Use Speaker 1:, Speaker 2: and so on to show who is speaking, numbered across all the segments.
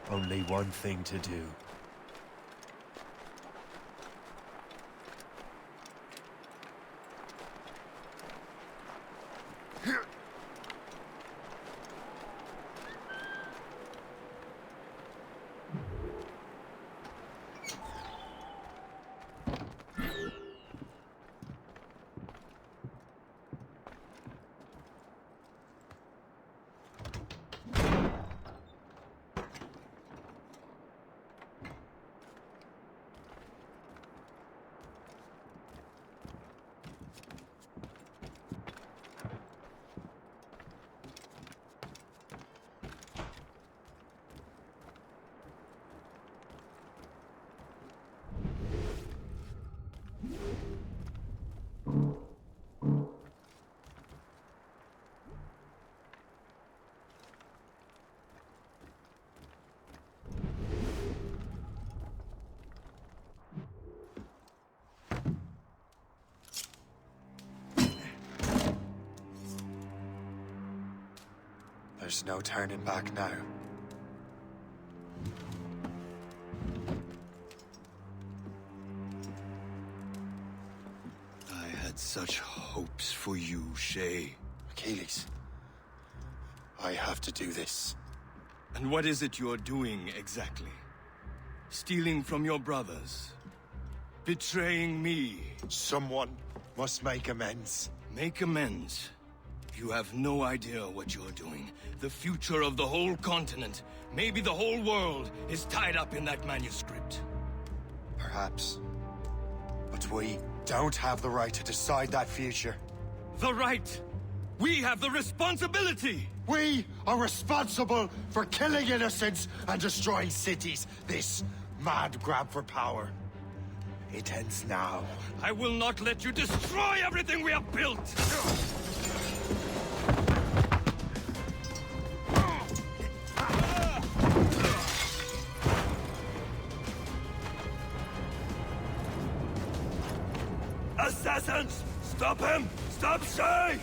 Speaker 1: Only one thing to do. There's no turning back now.
Speaker 2: I had such hopes for you, Shay.
Speaker 1: Achilles, I have to do this.
Speaker 2: And what is it you're doing exactly? Stealing from your brothers? Betraying me?
Speaker 1: Someone must make amends.
Speaker 2: Make amends? You have no idea what you're doing. The future of the whole continent, maybe the whole world, is tied up in that manuscript.
Speaker 1: Perhaps. But we don't have the right to decide that future.
Speaker 2: The right! We have the responsibility!
Speaker 1: We are responsible for killing innocents and destroying cities. This mad grab for power. It ends now.
Speaker 2: I will not let you destroy everything we have built! Assassins! Stop him! Stop Shay!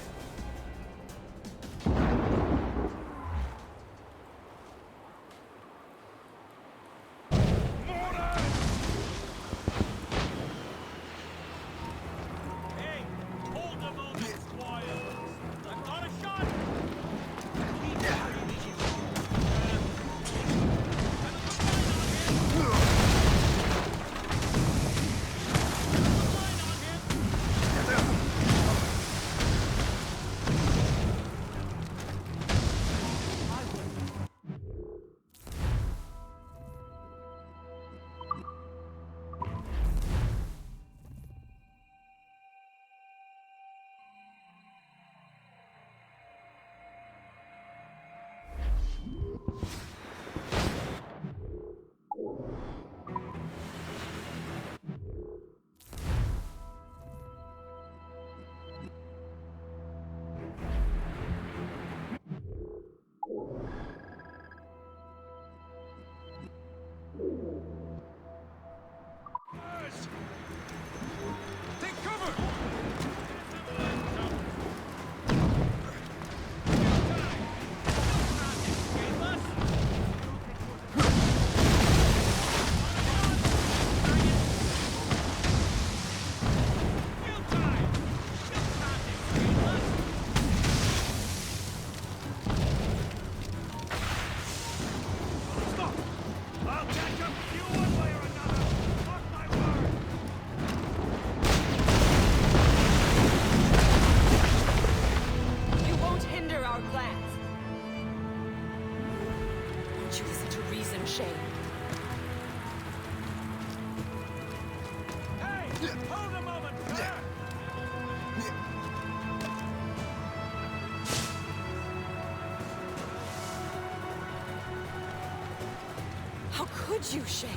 Speaker 3: How could you, Shay?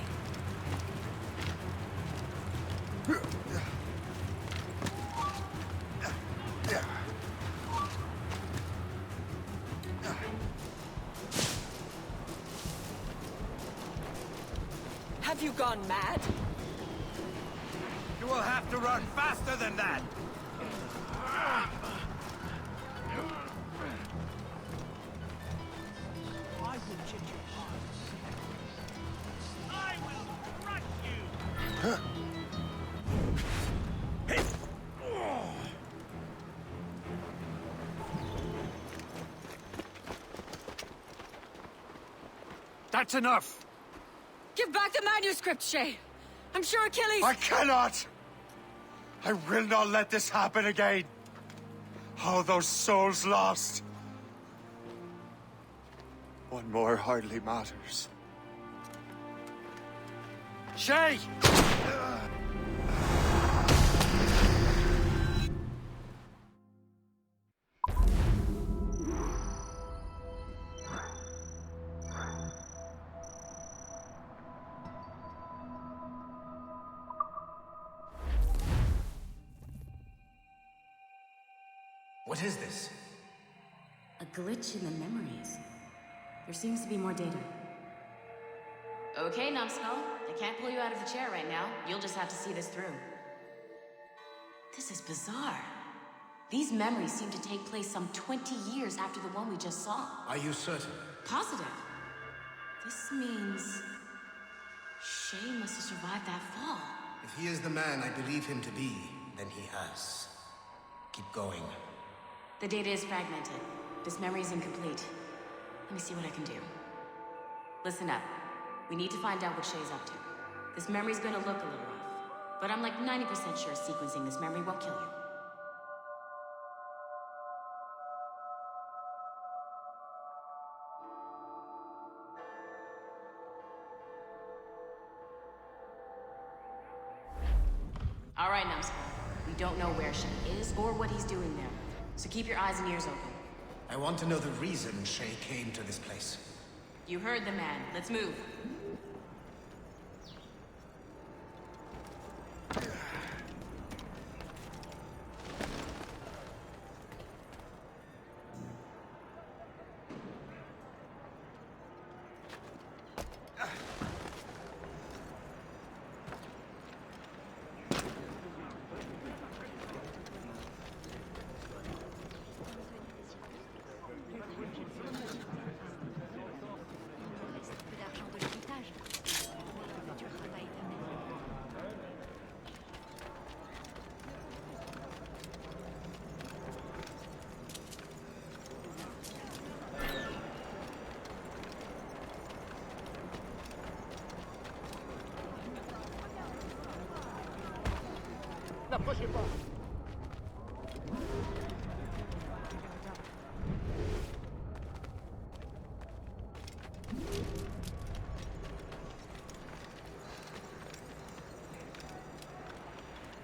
Speaker 3: Have you gone mad?
Speaker 4: You will have to run faster than that!
Speaker 5: I will check your heart.
Speaker 4: That's enough!
Speaker 3: Give back the manuscript, Shay! I'm sure Achilles...
Speaker 1: I cannot! I will not let this happen again! All those souls lost! One more hardly matters. Shay!
Speaker 5: What is this?
Speaker 6: A glitch in the memories. There seems to be more data.
Speaker 7: Okay, numbskull. I can't pull you out of the chair right now. You'll just have to see this through. This is bizarre. These memories seem to take place some 20 years after the one we just saw.
Speaker 5: Are you certain?
Speaker 7: Positive. This means... Shay must have survived that fall.
Speaker 5: If he is the man I believe him to be, then he has. Keep going.
Speaker 7: The data is fragmented. This memory is incomplete. Let me see what I can do. Listen up. We need to find out what Shay's up to. This memory's gonna look a little rough, but I'm like 90% sure sequencing this memory won't kill you. All right, numbskull. We don't know where Shay is or what he's doing there. So keep your eyes and ears open.
Speaker 5: I want to know the reason Shay came to this place.
Speaker 7: You heard the man. Let's move.
Speaker 4: N'approchez pas!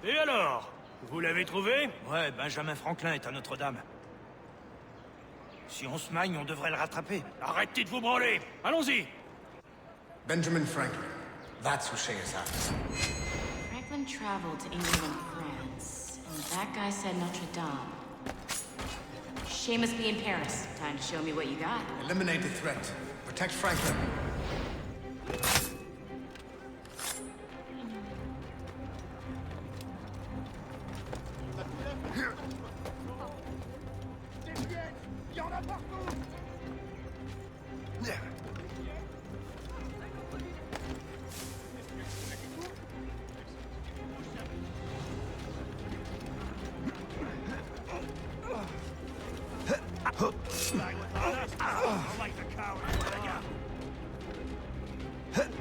Speaker 8: Et alors? Vous l'avez trouvé? Ouais, Benjamin Franklin est à Notre-Dame. Si on se magne, on devrait le rattraper. Arrêtez de vous branler! Allons-y!
Speaker 5: Benjamin Franklin. That's who Shay is after.
Speaker 7: Franklin traveled to England and France, and that guy said Notre Dame. Shay must be in Paris. Time to show me what you got.
Speaker 5: Eliminate the threat. Protect Franklin.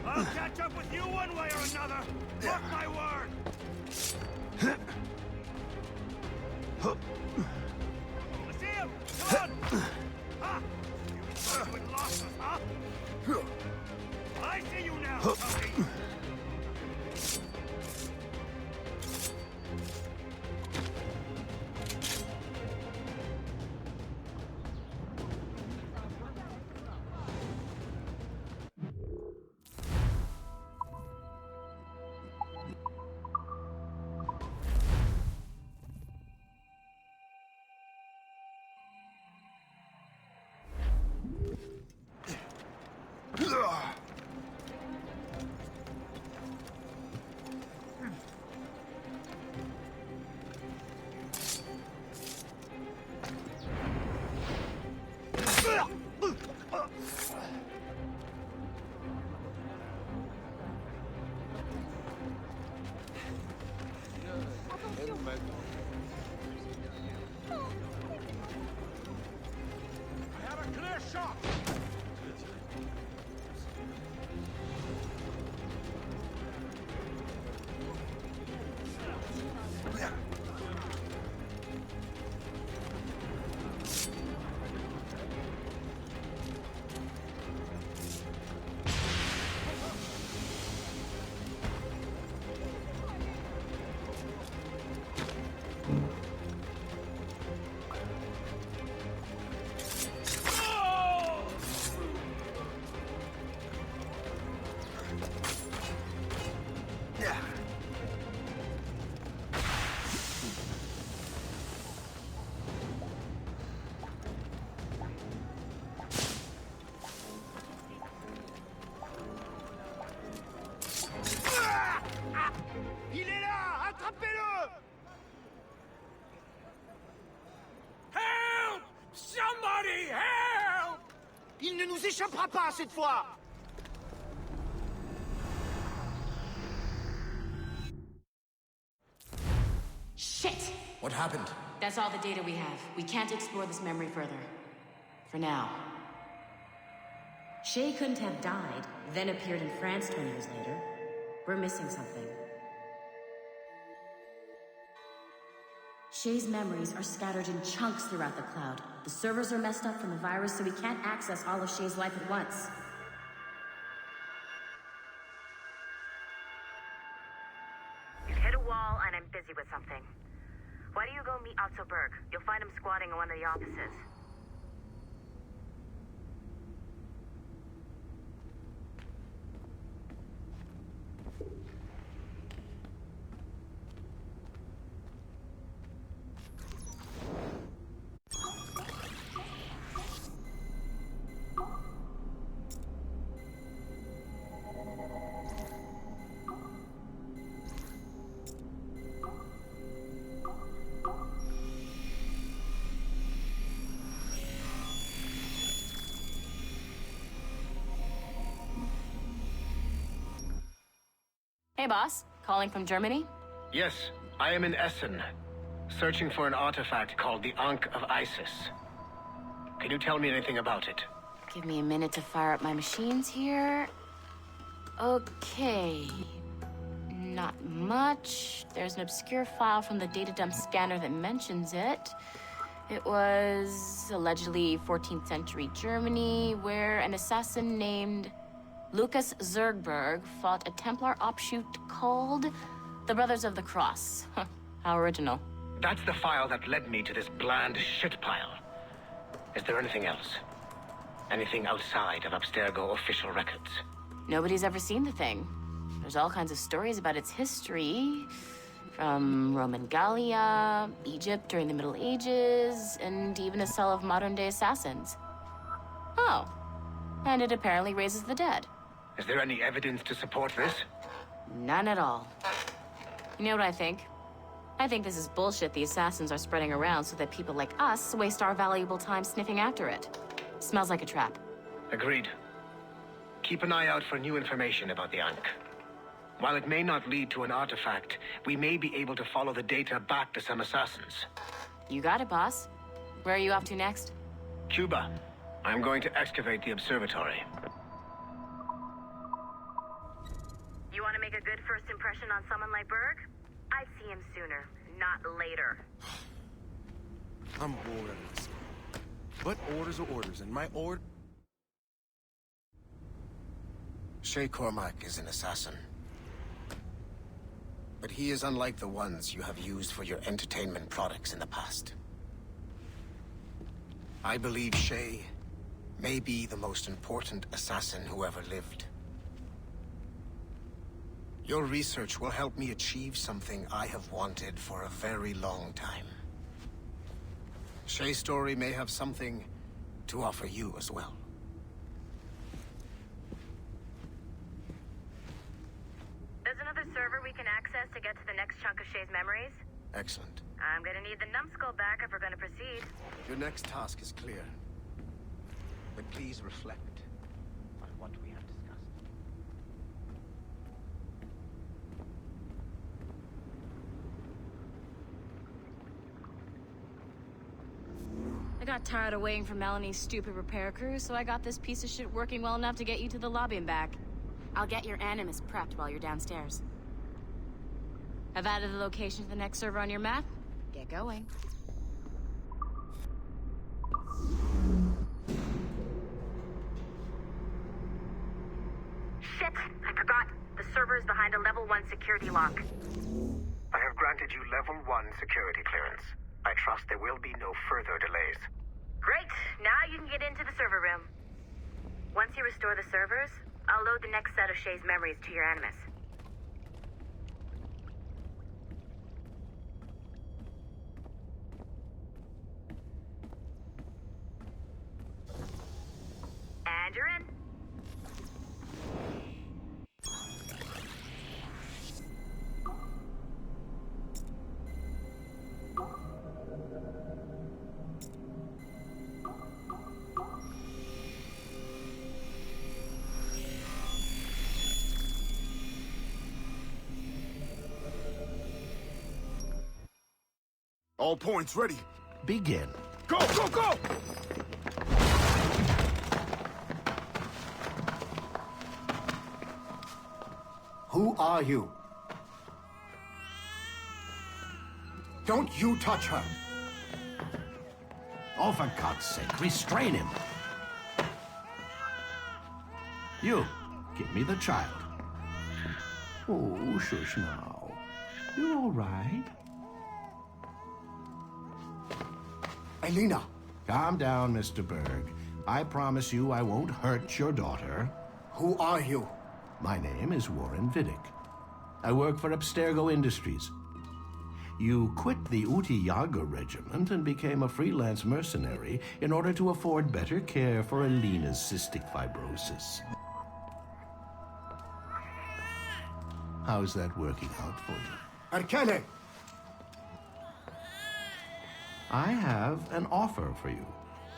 Speaker 8: I'll catch up with you one way or another! Mark my word! I see him! Come on! Ha! You thought we'd lost us, huh? I see you now, Tony!
Speaker 4: ne nous échappera pas cette fois!
Speaker 7: Shit!
Speaker 5: What happened?
Speaker 7: That's all the data we have. We can't explore this memory further. For now.
Speaker 6: Shay couldn't have died, then appeared in France 20 years later. We're missing something. Shay's memories are scattered in chunks throughout the cloud. The servers are messed up from the virus, so we can't access all of Shay's life at once.
Speaker 9: You've hit a wall, and I'm busy with something. Why do you go meet Otto Berg? You'll find him squatting in one of the offices.
Speaker 7: Hey, boss. Calling from Germany?
Speaker 10: Yes, I am in Essen, searching for an artifact called the Ankh of Isis. Can you tell me anything about it?
Speaker 7: Give me a minute to fire up my machines here. Okay. Not much. There's an obscure file from the data dump scanner that mentions it. It was allegedly 14th century Germany, where an assassin named Lucas Zergberg fought a Templar offshoot called the Brothers of the Cross. Huh, how original.
Speaker 10: That's the file that led me to this bland shit pile. Is there anything else? Anything outside of Abstergo official records?
Speaker 7: Nobody's ever seen the thing. There's all kinds of stories about its history. From Roman Gallia, Egypt during the Middle Ages, and even a cell of modern-day assassins. Oh. And it apparently raises the dead.
Speaker 10: Is there any evidence to support this?
Speaker 7: None at all. You know what I think? I think this is bullshit the assassins are spreading around so that people like us waste our valuable time sniffing after it. Smells like a trap.
Speaker 10: Agreed. Keep an eye out for new information about the Ankh. While it may not lead to an artifact, we may be able to follow the data back to some assassins.
Speaker 7: You got it, boss. Where are you off to next?
Speaker 10: Cuba. I'm going to excavate the observatory.
Speaker 9: You want to make a good first impression on someone like Berg? I'd see him sooner, not later.
Speaker 11: I'm bored of this. But orders are orders, and my order...
Speaker 5: Shay Cormac is an assassin. But he is unlike the ones you have used for your entertainment products in the past. I believe Shay may be the most important assassin who ever lived. Your research will help me achieve something I have wanted for a very long time. Shay's story may have something to offer you as well.
Speaker 9: There's another server we can access to get to the next chunk of Shay's memories.
Speaker 5: Excellent.
Speaker 9: I'm gonna need the numbskull back if we're gonna proceed.
Speaker 5: Your next task is clear. But please reflect on what we have discussed.
Speaker 7: I got tired of waiting for Melanie's stupid repair crew, so I got this piece of shit working well enough to get you to the lobby and back. I'll get your Animus prepped while you're downstairs. I've added the location to the next server on your map. Get going.
Speaker 9: Shit! I forgot. The server is behind a level 1 security lock.
Speaker 10: I have granted you level 1 security clearance. I trust there will be no further delays.
Speaker 9: Great! Now you can get into the server room. Once you restore the servers, I'll load the next set of Shay's memories to your Animus. And you're in.
Speaker 11: All points ready.
Speaker 12: Begin.
Speaker 11: Go, go, go!
Speaker 13: Who are you? Don't you touch her!
Speaker 12: Oh, for God's sake, restrain him. You, give me the child. Oh, shush now. You're all right.
Speaker 13: Elena!
Speaker 12: Calm down, Mr. Berg. I promise you I won't hurt your daughter.
Speaker 13: Who are you?
Speaker 12: My name is Warren Vidic. I work for Abstergo Industries. You quit the Uti Yaga regiment and became a freelance mercenary in order to afford better care for Elena's cystic fibrosis. How's that working out for you?
Speaker 13: Arkele!
Speaker 12: I have an offer for you.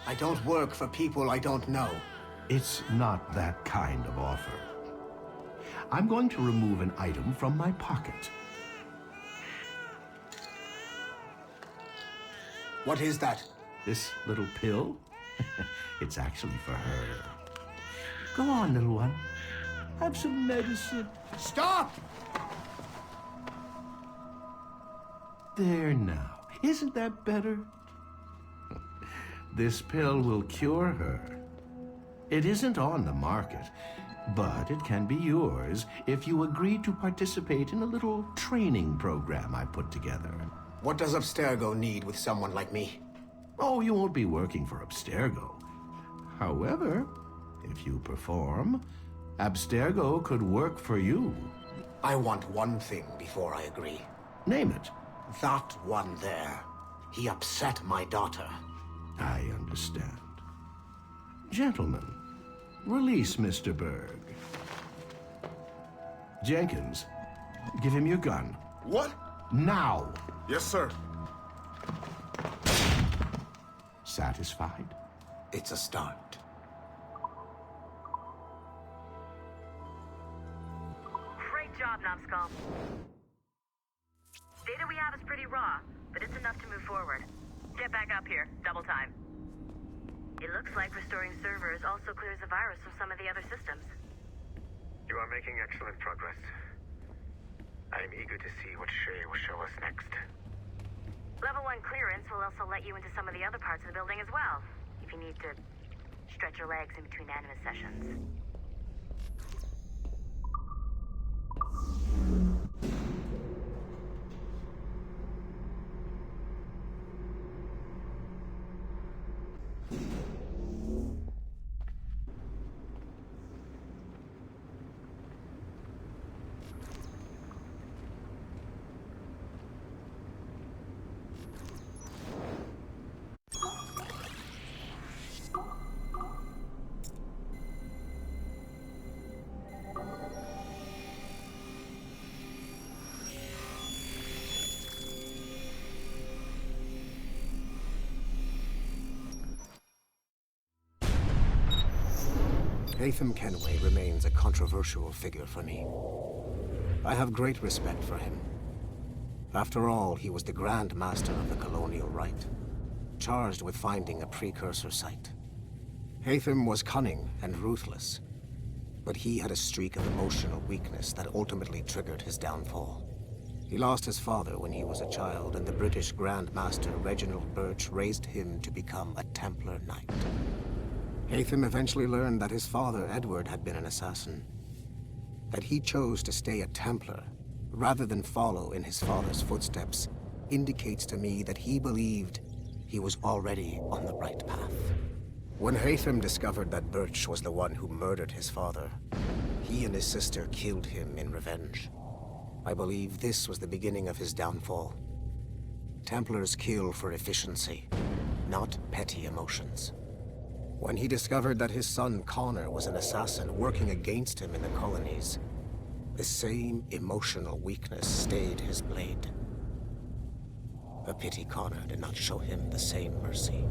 Speaker 13: I don't work for people I don't know.
Speaker 12: It's not that kind of offer. I'm going to remove an item from my pocket.
Speaker 13: What is that?
Speaker 12: This little pill? It's actually for her. Go on, little one. Have some medicine.
Speaker 13: Stop!
Speaker 12: There now. Isn't that better? This pill will cure her. It isn't on the market, but it can be yours if you agree to participate in a little training program I put together.
Speaker 13: What does Abstergo need with someone like me?
Speaker 12: Oh, you won't be working for Abstergo. However, if you perform, Abstergo could work for you.
Speaker 13: I want one thing before I agree.
Speaker 12: Name it.
Speaker 13: That one there. He upset my daughter.
Speaker 12: I understand. Gentlemen, release Mr. Berg. Jenkins, give him your gun.
Speaker 11: What?
Speaker 12: Now!
Speaker 11: Yes, sir.
Speaker 12: Satisfied?
Speaker 13: It's a start.
Speaker 9: Great job, Numbskull. Data we have is pretty raw, but it's enough to move forward. Get back up here. Double time. It looks like restoring servers also clears the virus from some of the other systems.
Speaker 10: You are making excellent progress. I am eager to see what Shay will show us next.
Speaker 9: Level 1 clearance will also let you into some of the other parts of the building as well, if you need to stretch your legs in between anima sessions.
Speaker 13: Haytham Kenway remains a controversial figure for me. I have great respect for him. After all, he was the Grand Master of the Colonial Rite, charged with finding a precursor site. Haytham was cunning and ruthless, but he had a streak of emotional weakness that ultimately triggered his downfall. He lost his father when he was a child, and the British Grand Master Reginald Birch raised him to become a Templar Knight. Haytham eventually learned that his father, Edward, had been an assassin. That he chose to stay a Templar, rather than follow in his father's footsteps, indicates to me that he believed he was already on the right path. When Haytham discovered that Birch was the one who murdered his father, he and his sister killed him in revenge. I believe this was the beginning of his downfall. Templars kill for efficiency, not petty emotions. When he discovered that his son Connor was an assassin working against him in the colonies, the same emotional weakness stayed his blade. A pity Connor did not show him the same mercy.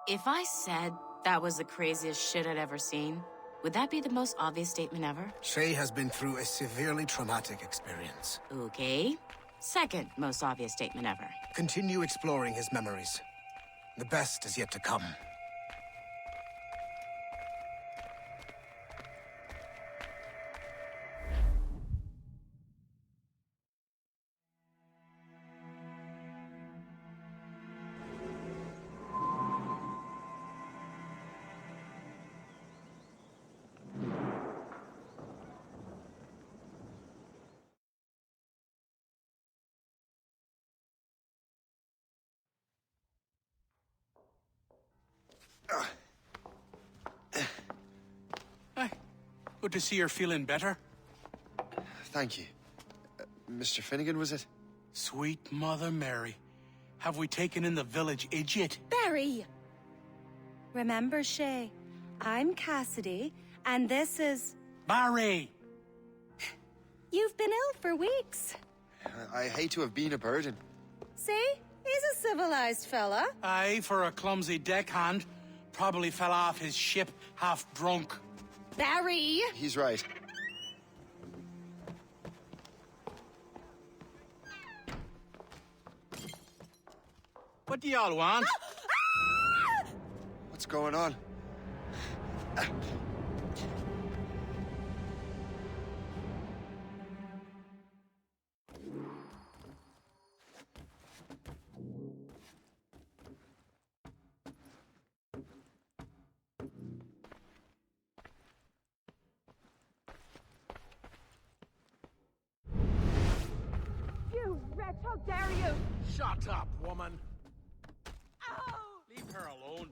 Speaker 7: If I said that was the craziest shit I'd ever seen, would that be the most obvious statement ever?
Speaker 13: Shay has been through a severely traumatic experience.
Speaker 7: Okay. Second most obvious statement ever.
Speaker 13: Continue exploring his memories. The best is yet to come.
Speaker 14: Good to see you're feeling better.
Speaker 11: Thank you. Mr. Finnegan, was it?
Speaker 14: Sweet Mother Mary. Have we taken in the village idiot?
Speaker 15: Barry! Remember, Shay, I'm Cassidy, and this is...
Speaker 14: Barry!
Speaker 15: You've been ill for weeks.
Speaker 11: I hate to have been a burden.
Speaker 15: See? He's a civilized fella.
Speaker 14: Aye, for a clumsy deckhand. Probably fell off his ship half drunk.
Speaker 15: Barry!
Speaker 11: He's right.
Speaker 14: What do y'all want?
Speaker 11: What's going on?
Speaker 15: You wretch, how dare you!
Speaker 14: Shut up, woman. Leave her alone.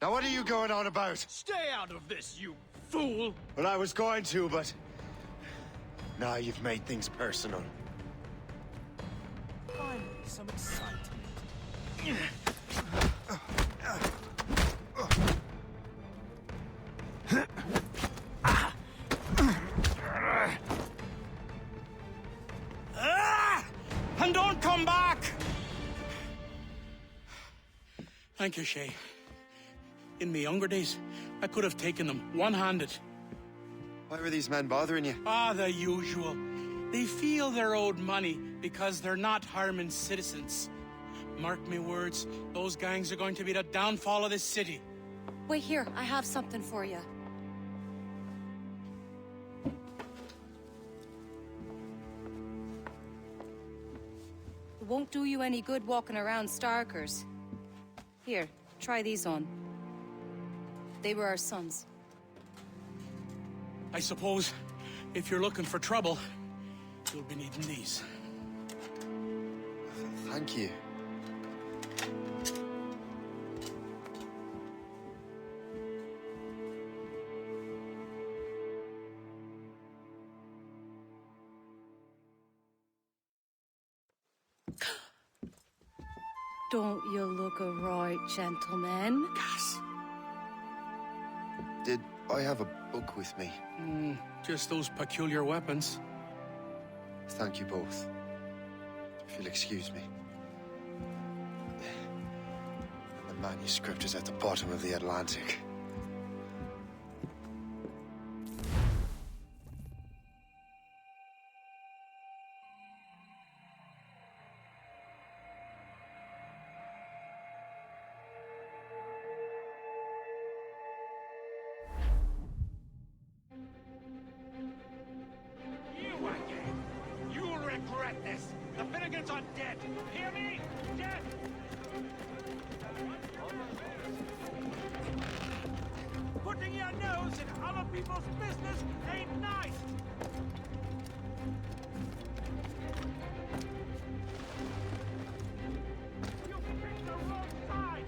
Speaker 1: Now what are you going on about?
Speaker 14: Stay out of this, you fool!
Speaker 1: Well, I was going to, but... now you've made things personal.
Speaker 11: Finally, some excitement.
Speaker 14: And don't come back! Thank you, Shay. In my younger days, I could have taken them one-handed.
Speaker 11: Why were these men bothering you?
Speaker 14: Ah, the usual. They feel they're owed money because they're not harming citizens. Mark me words, those gangs are going to be the downfall of this city.
Speaker 15: Wait here, I have something for you. It won't do you any good walking around Starkers. Here, try these on. They were our sons.
Speaker 14: I suppose, if you're looking for trouble, you'll be needing these.
Speaker 11: Thank you.
Speaker 15: Don't you look a right gentleman?
Speaker 14: Gas.
Speaker 11: Did I have a book with me?
Speaker 14: Just those peculiar weapons.
Speaker 11: Thank you both. If you'll excuse me. The manuscript is at the bottom of the Atlantic.
Speaker 8: You'll regret this! The Finnegans are dead! Hear me? Dead! Putting your nose in other people's business ain't nice! You picked the wrong side!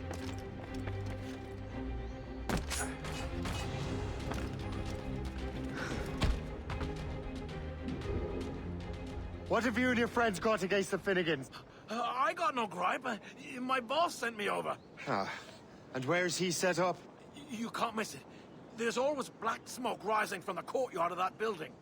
Speaker 1: What have you and your friends got against the Finnegans?
Speaker 4: I got no gripe. My boss sent me over.
Speaker 1: Ah, and where's he set up?
Speaker 11: You can't miss it. There's always black smoke rising from the courtyard of that building.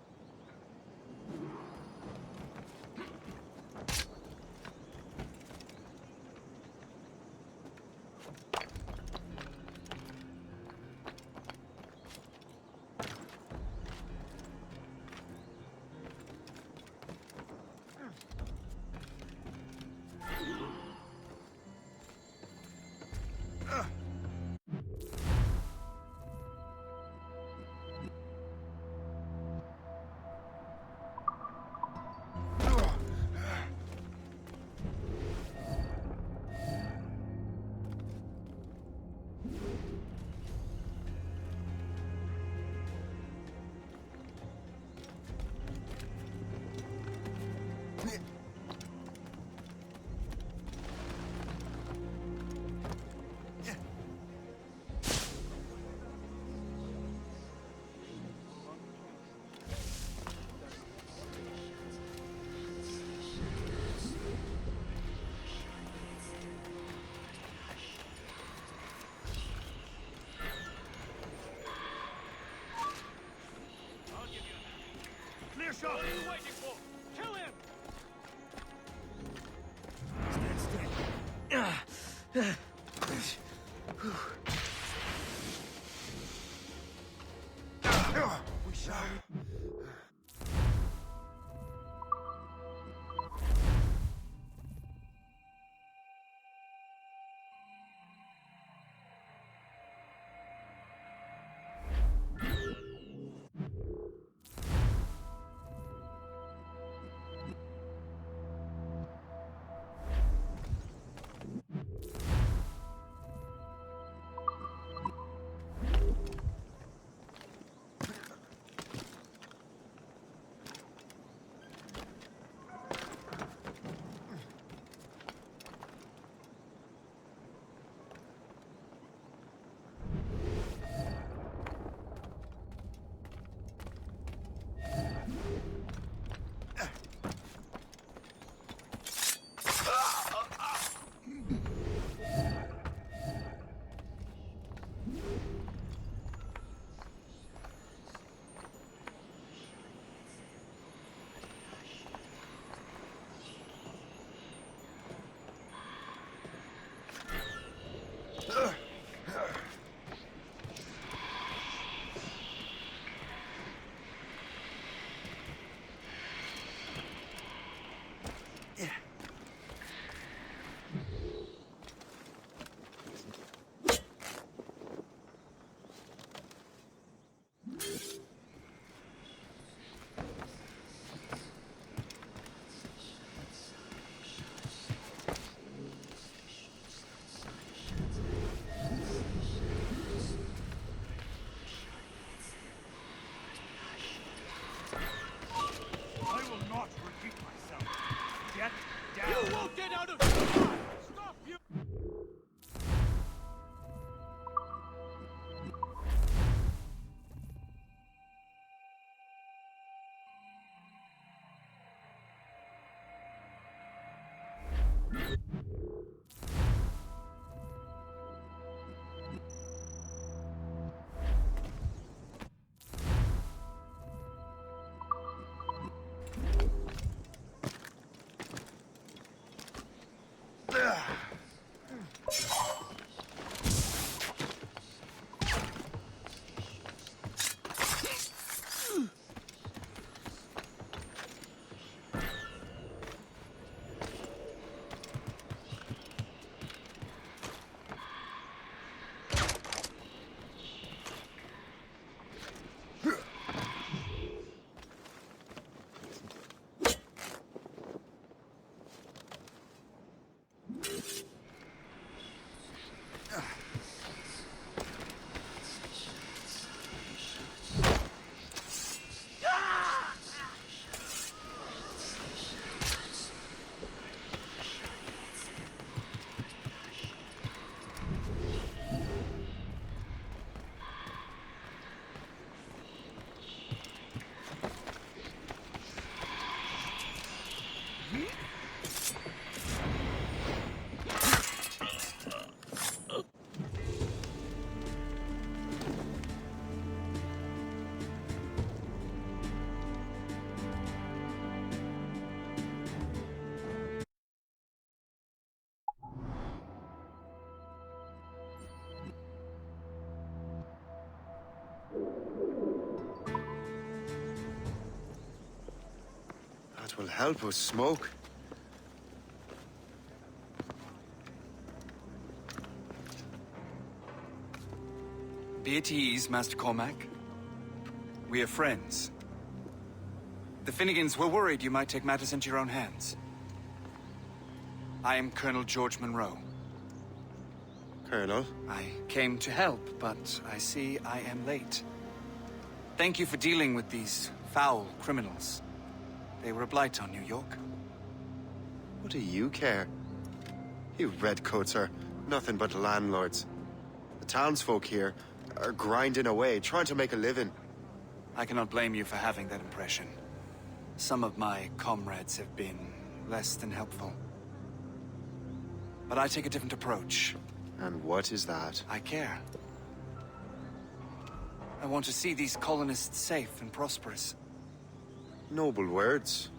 Speaker 8: Clear shot! What are you waiting for? Kill him!
Speaker 11: Stand still. We shall...
Speaker 1: 'Twill help us smoke.
Speaker 16: Be at ease, Master Cormac. We are friends. The Finnegans were worried you might take matters into your own hands. I am Colonel George Monroe.
Speaker 1: Colonel?
Speaker 16: I came to help, but I see I am late. Thank you for dealing with these foul criminals. They were a blight on New York.
Speaker 1: What do you care? You redcoats are nothing but landlords. The townsfolk here are grinding away, trying to make a living.
Speaker 16: I cannot blame you for having that impression. Some of my comrades have been less than helpful. But I take a different approach.
Speaker 1: And what is that?
Speaker 16: I care. I want to see these colonists safe and prosperous.
Speaker 1: Noble words.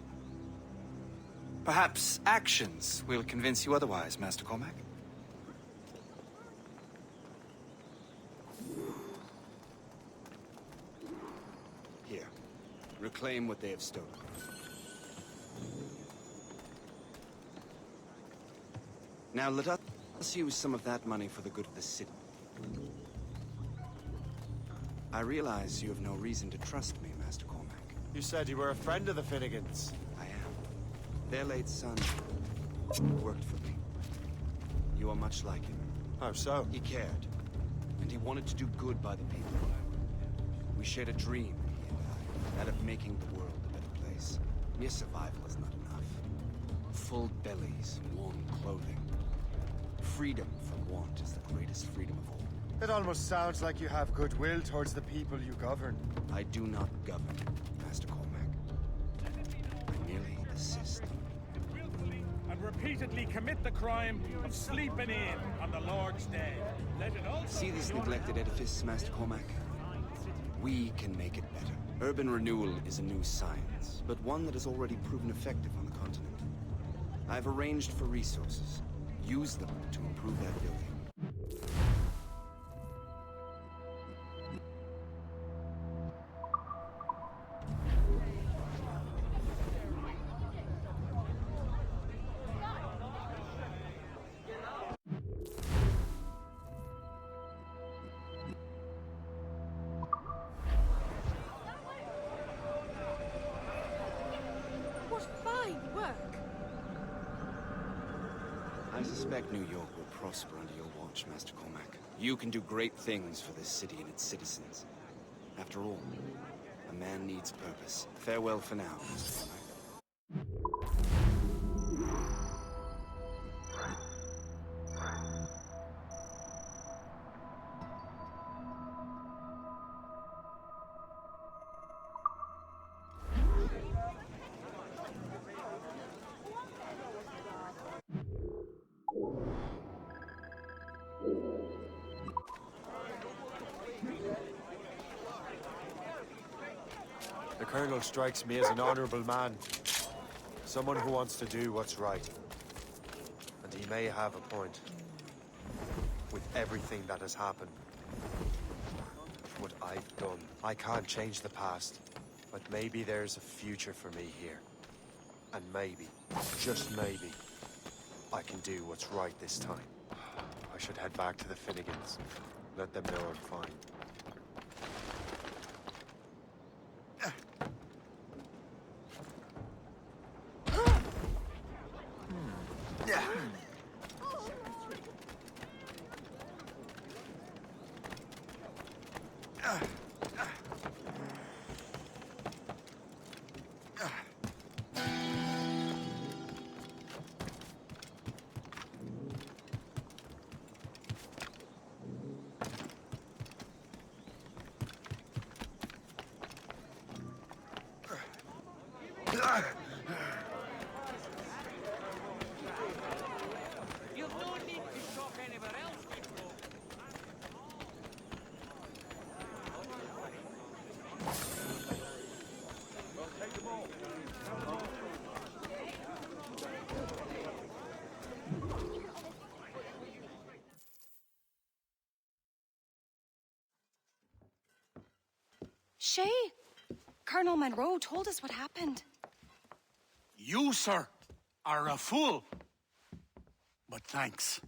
Speaker 16: Perhaps actions will convince you otherwise, Master Cormac. Here, reclaim what they have stolen. Now let us use some of that money for the good of the city. I realize you have no reason to trust me, Master Cormac.
Speaker 1: You said you were a friend of the Finnegans.
Speaker 16: I am. Their late son worked for me. You are much like him.
Speaker 1: How so?
Speaker 16: He cared, and he wanted to do good by the people. We shared a dream, he and I, that of making the world a better place. Mere survival is not enough. Full bellies, warm clothing. Freedom from want is the greatest freedom of all.
Speaker 1: It almost sounds like you have goodwill towards the people you govern.
Speaker 16: I do not govern, Master Cormac. I merely assist.
Speaker 8: And repeatedly commit the crime of sleeping in on the Lord's Day. Let it also
Speaker 16: See this neglected edifice, Master Cormac? We can make it better. Urban renewal is a new science, but one that has already proven effective on the continent. I've arranged for resources. Use them to improve that building.
Speaker 3: What fine work!
Speaker 16: I suspect New York will prosper under your watch, Master Cormac. You can do great things for this city and its citizens. After all, a man needs purpose. Farewell for now, Master Cormac.
Speaker 1: The Colonel strikes me as an honorable man. Someone who wants to do what's right. And he may have a point. With everything that has happened. What I've done. I can't change the past. But maybe there's a future for me here. And maybe, just maybe, I can do what's right this time. I should head back to the Finnegans. Let them know I'm fine.
Speaker 8: You've no need to shop anywhere else, people. Well, take them all.
Speaker 15: Shay! Colonel Monroe told us what happened.
Speaker 14: You, sir, are a fool. But thanks.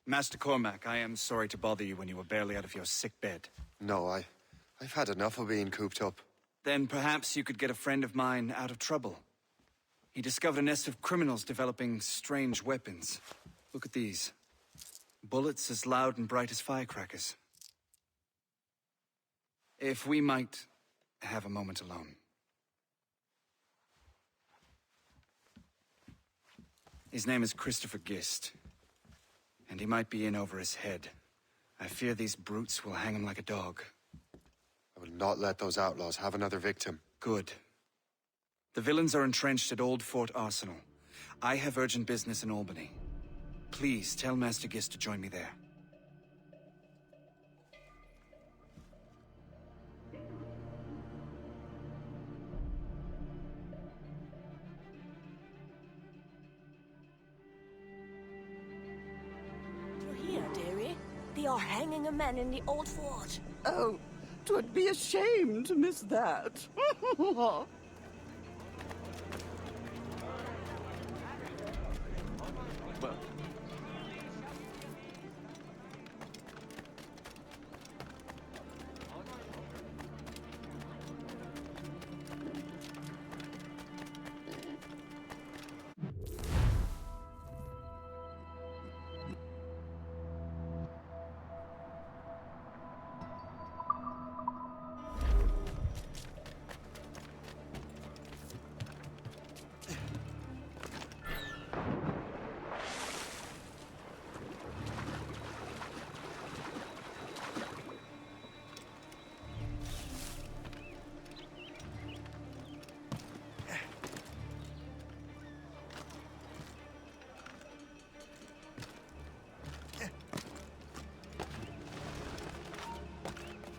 Speaker 16: Master Cormac, I am sorry to bother you when you were barely out of your sick bed.
Speaker 1: No, I've had enough of being cooped up.
Speaker 16: Then perhaps you could get a friend of mine out of trouble. He discovered a nest of criminals developing strange weapons. Look at these. Bullets as loud and bright as firecrackers. If we might have a moment alone. His name is Christopher Gist. And he might be in over his head. I fear these brutes will hang him like a dog.
Speaker 1: I will not let those outlaws have another victim.
Speaker 16: Good. The villains are entrenched at Old Fort Arsenal. I have urgent business in Albany. Please tell Master Gist to join me there.
Speaker 17: Here, dearie. They are hanging a man in the old fort.
Speaker 18: Oh, 'twould be a shame to miss that.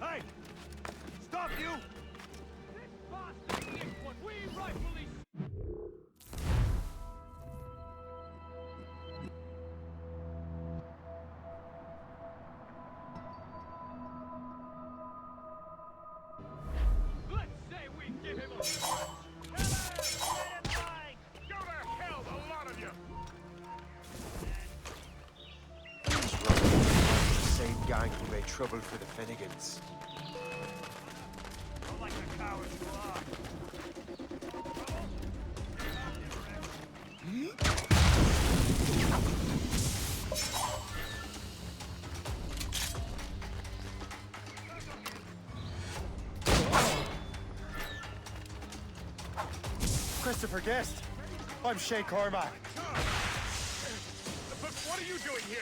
Speaker 8: Hey! Stop you! This bastard is what we rightfully... Let's say we give him a... Go to hell, the lot of you!
Speaker 1: Same gang who made trouble for the Finnegans.
Speaker 8: Not like the cowards you are.
Speaker 1: Christopher Guest. I'm Shay Cormac.
Speaker 8: But what are you doing here?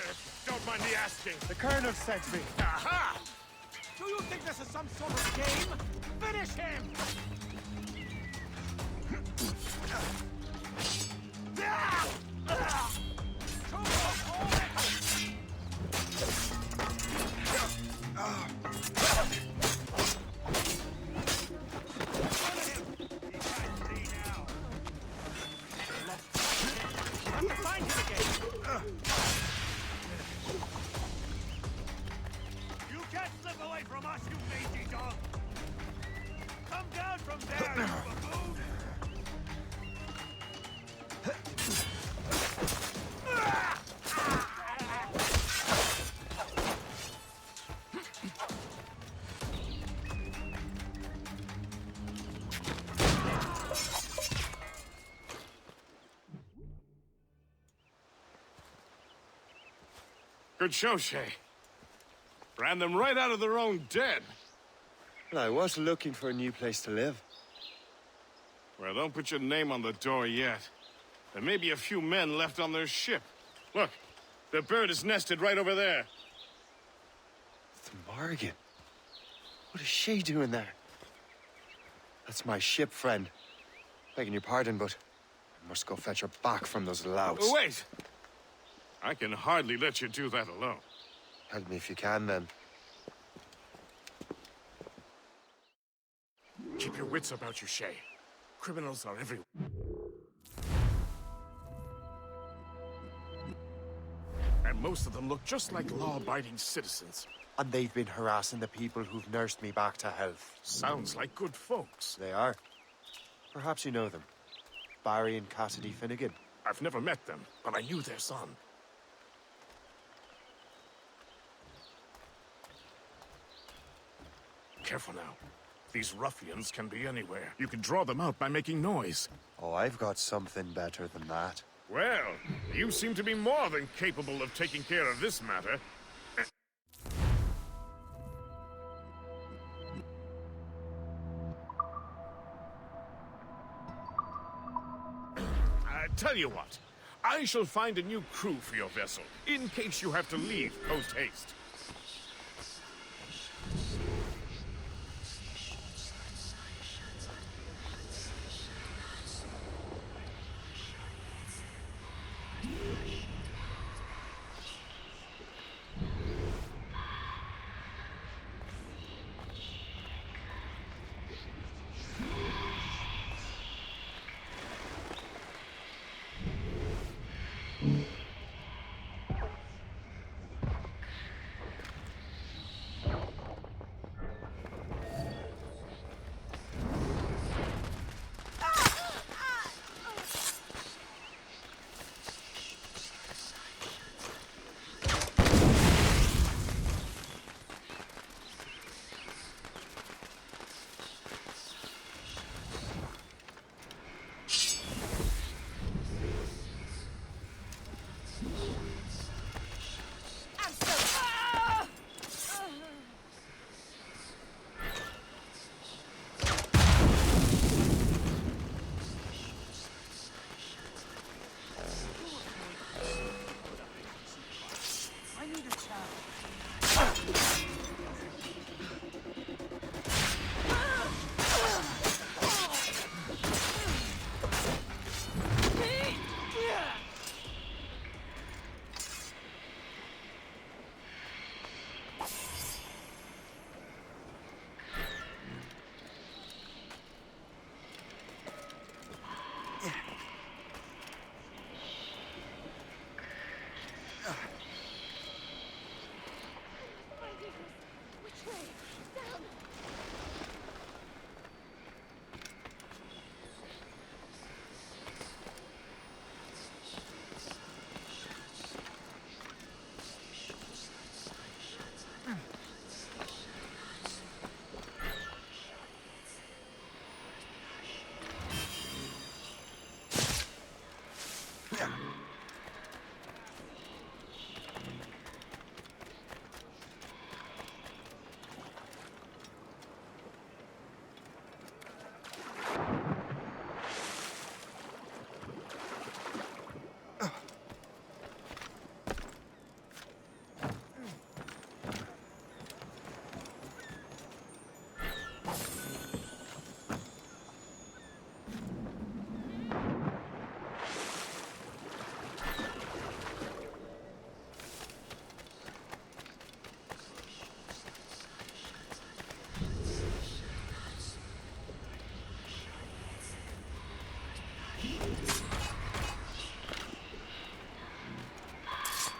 Speaker 8: Don't mind me asking.
Speaker 1: The Colonel sent me.
Speaker 8: Aha! Do you think this is some sort of game? Finish him! You can't slip away from us, you mangy dog! Come down from there, you buffoon!
Speaker 11: Good show, Shay. Ran them right out of their own den.
Speaker 1: Well, I was looking for a new place to live.
Speaker 11: Well, don't put your name on the door yet. There may be a few men left on their ship. Look, the bird is nested right over there.
Speaker 1: The Morrigan. What is she doing there? That's my ship, friend. Begging your pardon, but I must go fetch her back from those louts.
Speaker 11: Oh, wait! I can hardly let you do that alone.
Speaker 1: Help me if you can, then.
Speaker 11: Keep your wits about you, Shay. Criminals are everywhere. And most of them look just like law-abiding citizens.
Speaker 1: And they've been harassing the people who've nursed me back to health.
Speaker 11: Sounds like good folks.
Speaker 1: They are. Perhaps you know them. Barry and Cassidy Finnegan.
Speaker 11: I've never met them, but I knew their son. Careful now. These ruffians can be anywhere. You can draw them out by making noise.
Speaker 1: Oh, I've got something better than that.
Speaker 11: Well, you seem to be more than capable of taking care of this matter. Tell you what, I shall find a new crew for your vessel, in case you have to leave post-haste.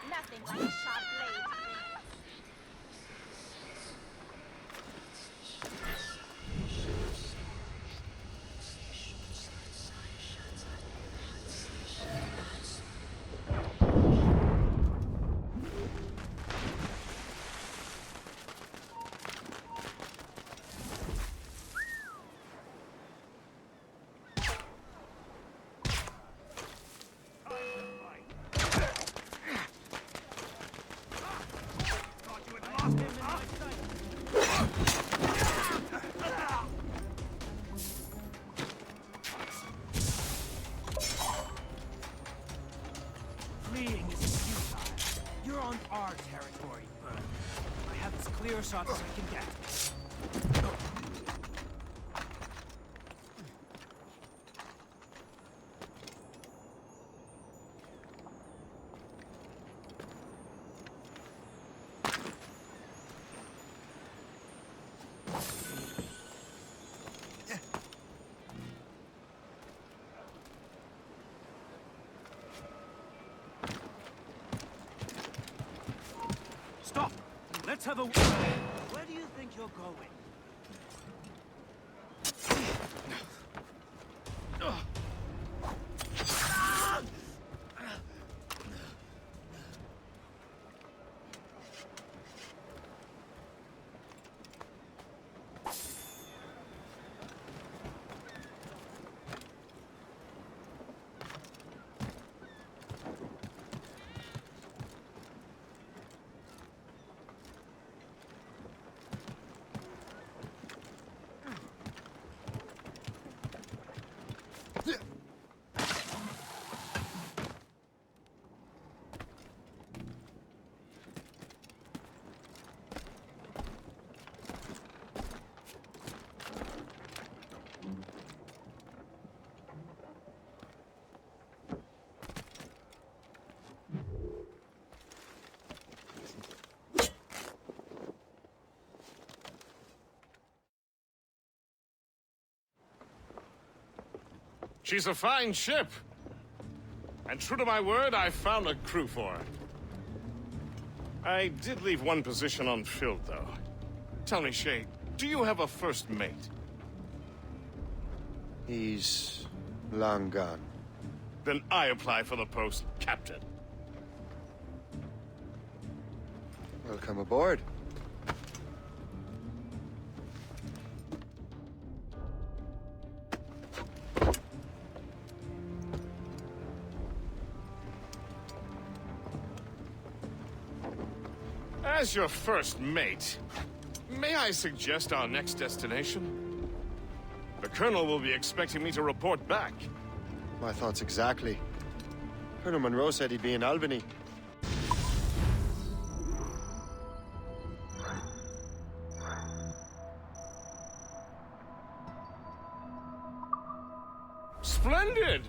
Speaker 17: Nothing like a sharp blade.
Speaker 4: Fleeing is futile. You're on our territory, Bert. I have as clear a shot as I can get. Stop! Let's have a... Where do you think you're going?
Speaker 11: She's a fine ship. And true to my word, I found a crew for her. I did leave one position unfilled, though. Tell me, Shay, do you have a first mate?
Speaker 1: He's long gone.
Speaker 11: Then I apply for the post, Captain.
Speaker 1: Welcome aboard.
Speaker 11: As your first mate, may I suggest our next destination? The Colonel will be expecting me to report back.
Speaker 1: My thoughts exactly. Colonel Monroe said he'd be in Albany.
Speaker 11: Splendid!